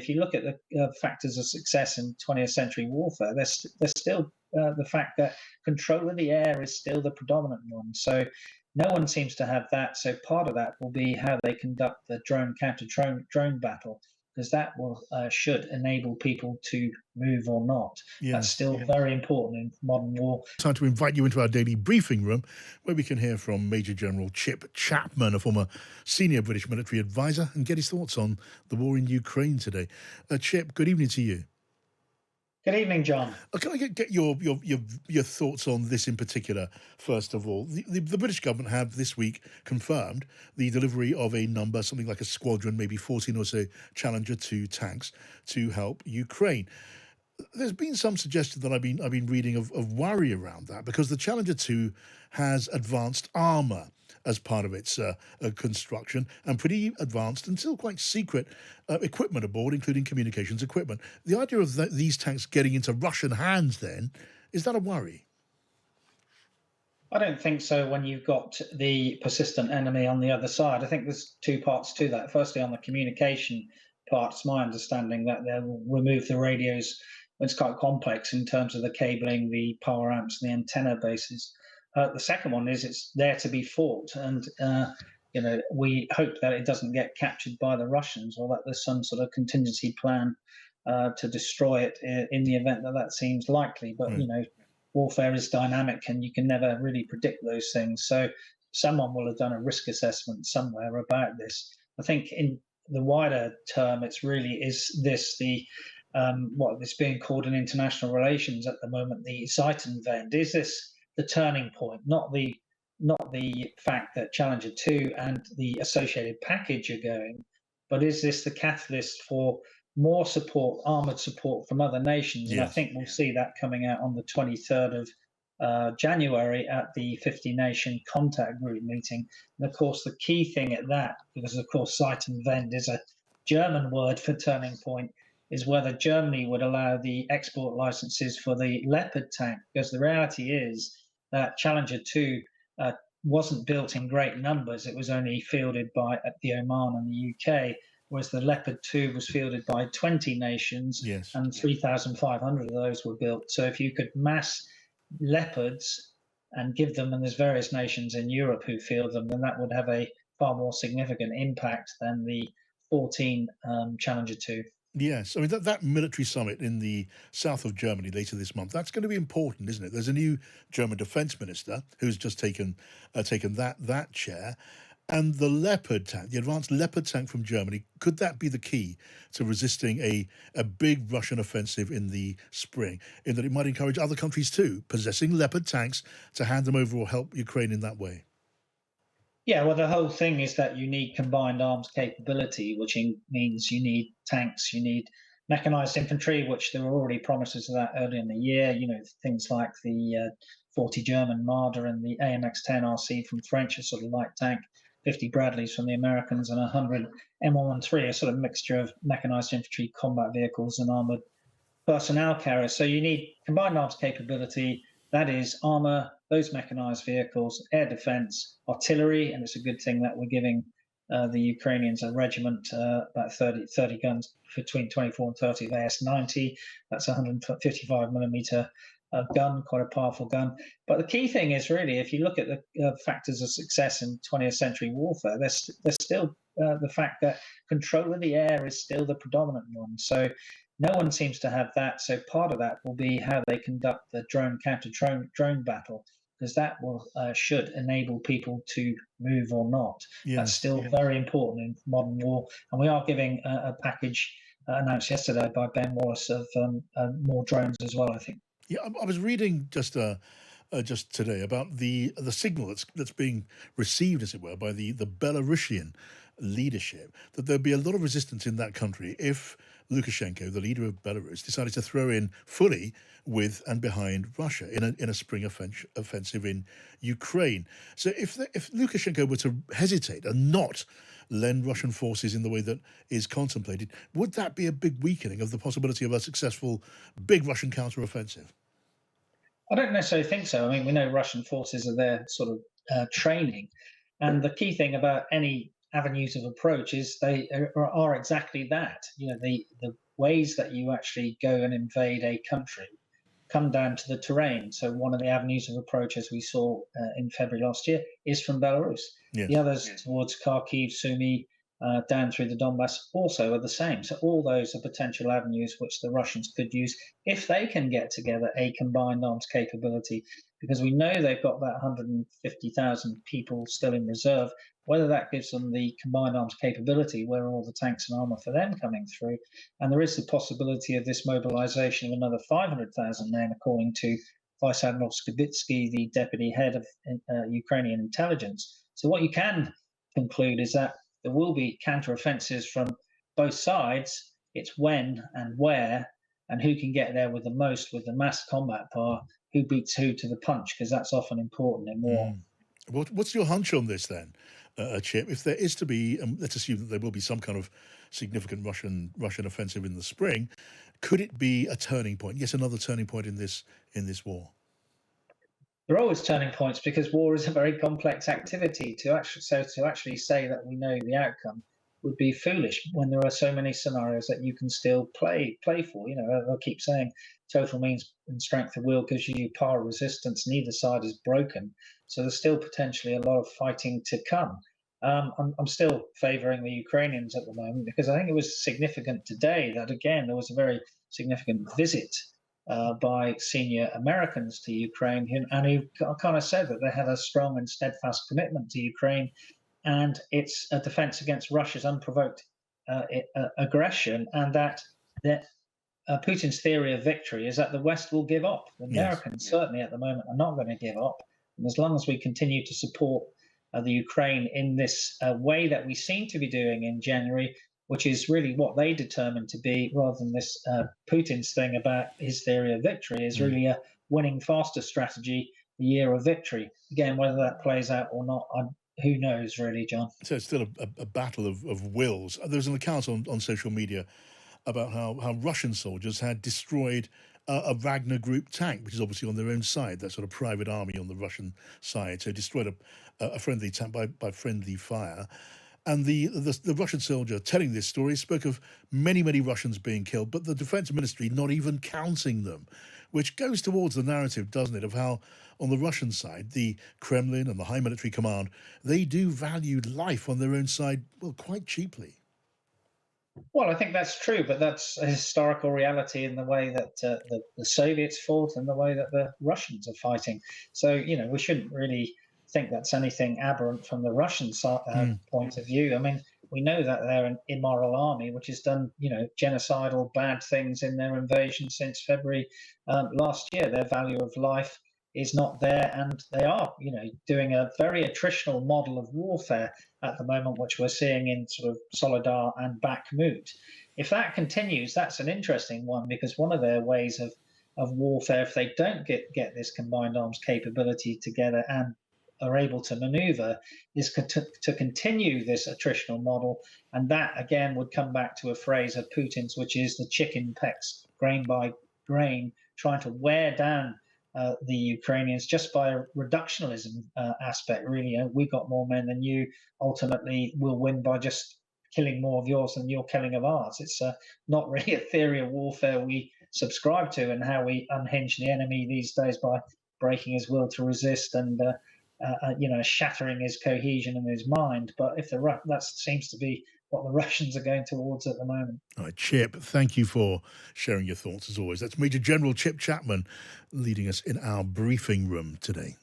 if you look at the factors of success in 20th century warfare, there's still the fact that control of the air is still the predominant one. So no one seems to have that. So part of that will be how they conduct the drone battle, because that will should enable people to move or not. That's Yes. still very important in modern war. Time to invite you into our daily briefing room, where we can hear from Major General Chip Chapman, a former senior British military advisor, and get his thoughts on the war in Ukraine today. Chip, good evening to you. Good evening, John. Can I get your thoughts on this in particular? First of all, the British government have this week confirmed the delivery of a number, something like a squadron, maybe 14 or so Challenger 2 tanks to help Ukraine. There's been some suggestion that I've been reading of worry around that, because the Challenger 2 has advanced armour as part of its construction, and pretty advanced and still quite secret equipment aboard, including communications equipment. The idea of these tanks getting into Russian hands, then, is that a worry? I don't think so when you've got the persistent enemy on the other side. I think there's two parts to that. Firstly, on the communication part, it's my understanding that they'll remove the radios. It's quite complex in terms of the cabling, the power amps, and the antenna bases. The second one is it's there to be fought, and we hope that it doesn't get captured by the Russians, or that there's some sort of contingency plan to destroy it in the event that that seems likely. But warfare is dynamic, and you can never really predict those things. So someone will have done a risk assessment somewhere about this. I think in the wider term, it's really is this the what is being called in international relations at the moment, the Zeitenwende. Is this the turning point, not the fact that Challenger 2 and the associated package are going, but is this the catalyst for more support, armored support from other nations? And I think we'll see that coming out on the 23rd of January at the 50-nation contact group meeting. And of course, the key thing at that, because of course Zeitenwende is a German word for turning point, is whether Germany would allow the export licenses for the Leopard tank, because the reality is that Challenger 2 wasn't built in great numbers. It was only fielded by the Oman and the UK, whereas the Leopard 2 was fielded by 20 nations, and 3,500 of those were built. So if you could mass Leopards and give them, and there's various nations in Europe who field them, then that would have a far more significant impact than the 14 Challenger 2. Yes, I mean that military summit in the south of Germany later this month, that's going to be important, isn't it? There's a new German defence minister who's just taken that chair, and the Leopard tank, the advanced Leopard tank from Germany, could that be the key to resisting a big Russian offensive in the spring? In that it might encourage other countries too, possessing Leopard tanks, to hand them over or help Ukraine in that way. Yeah, well, the whole thing is that you need combined arms capability, which means you need tanks, you need mechanized infantry, which there were already promises of that earlier in the year. Things like the 40 German Marder and the AMX-10 RC from French, a sort of light tank, 50 Bradleys from the Americans, and 100 M113, a sort of mixture of mechanized infantry, combat vehicles, and armored personnel carriers. So you need combined arms capability. That is armor, those mechanized vehicles, air defense, artillery, and it's a good thing that we're giving the Ukrainians a regiment, about 30 guns, between 24 and 30 of AS-90. That's a 155 millimeter gun, quite a powerful gun. But the key thing is really, if you look at the factors of success in 20th century warfare, there's still the fact that control of the air is still the predominant one. So no one seems to have that. So part of that will be how they conduct the counter-drone battle, because that will should enable people to move or not. That's still very important in modern war. And we are giving a package announced yesterday by Ben Wallace of more drones as well, I think. Yeah, I was reading just today about the signal that's being received, as it were, by the Belarusian leadership, that there'd be a lot of resistance in that country if Lukashenko, the leader of Belarus, decided to throw in fully with and behind Russia in a spring offensive in Ukraine. So if Lukashenko were to hesitate and not lend Russian forces in the way that is contemplated, would that be a big weakening of the possibility of a successful big Russian counteroffensive? I don't necessarily think so. I mean, we know Russian forces are there sort of training. And the key thing about any avenues of approach is they are exactly that. The ways that you actually go and invade a country come down to the terrain. So one of the avenues of approach, as we saw in February last year, is from Belarus. The Yes. others towards Kharkiv, Sumy, down through the Donbass also are the same. So all those are potential avenues which the Russians could use if they can get together a combined arms capability, because we know they've got about 150,000 people still in reserve. Whether that gives them the combined arms capability, where all the tanks and armor for them coming through, and there is the possibility of this mobilization of another 500,000 men, according to Vice Admiral Skibitsky, the deputy head of Ukrainian intelligence. So what you can conclude is that there will be counteroffensives from both sides. It's when and where and who can get there with the most, with the mass combat power, who beats who to the punch, because that's often important in war. What's your hunch on this then, Chip? If there is to be, let's assume that there will be some kind of significant Russian offensive in the spring, could it be a turning point? Yes, another turning point in this war. There are always turning points because war is a very complex activity. To actually say that we know the outcome would be foolish when there are so many scenarios that you can still play for. I keep saying total means and strength of will gives you power resistance. Neither side is broken, so there's still potentially a lot of fighting to come. I'm still favouring the Ukrainians at the moment because I think it was significant today that again there was a very significant visit by senior Americans to Ukraine, and who kind of said that they had a strong and steadfast commitment to Ukraine and its defense against Russia's unprovoked aggression, and that Putin's theory of victory is that the West will give up. The Yes. Americans certainly at the moment are not going to give up, and as long as we continue to support the Ukraine in this way that we seem to be doing in January, which is really what they determined to be, rather than this Putin's thing about his theory of victory, is really a winning faster strategy, the year of victory. Again, whether that plays out or not, who knows, really, John. So it's still a battle of wills. There's an account on social media about how Russian soldiers had destroyed a Wagner Group tank, which is obviously on their own side, that sort of private army on the Russian side. So destroyed a friendly tank by friendly fire. And the Russian soldier telling this story spoke of many Russians being killed, but the defense ministry not even counting them, which goes towards the narrative, doesn't it, of how on the Russian side, the Kremlin and the high military command, they do value life on their own side, well, quite cheaply. Well, I think that's true, but that's a historical reality in the way that the Soviets fought and the way that the Russians are fighting. So, we shouldn't really think that's anything aberrant from the Russian point of view. I mean, we know that they're an immoral army which has done, genocidal bad things in their invasion since February last year. Their value of life is not there, and they are, doing a very attritional model of warfare at the moment, which we're seeing in sort of Solidar and Bakhmut. If that continues, that's an interesting one because one of their ways of warfare, if they don't get this combined arms capability together and are able to maneuver, is to continue this attritional model. And that, again, would come back to a phrase of Putin's, which is the chicken pecks grain by grain, trying to wear down the Ukrainians just by a reductionism aspect. Really, we got more men than you. Ultimately, we'll win by just killing more of yours than you're killing of ours. It's not really a theory of warfare we subscribe to, and how we unhinge the enemy these days by breaking his will to resist and shattering his cohesion and his mind. But if that seems to be what the Russians are going towards at the moment. All right, Chip, thank you for sharing your thoughts as always. That's Major General Chip Chapman leading us in our briefing room today.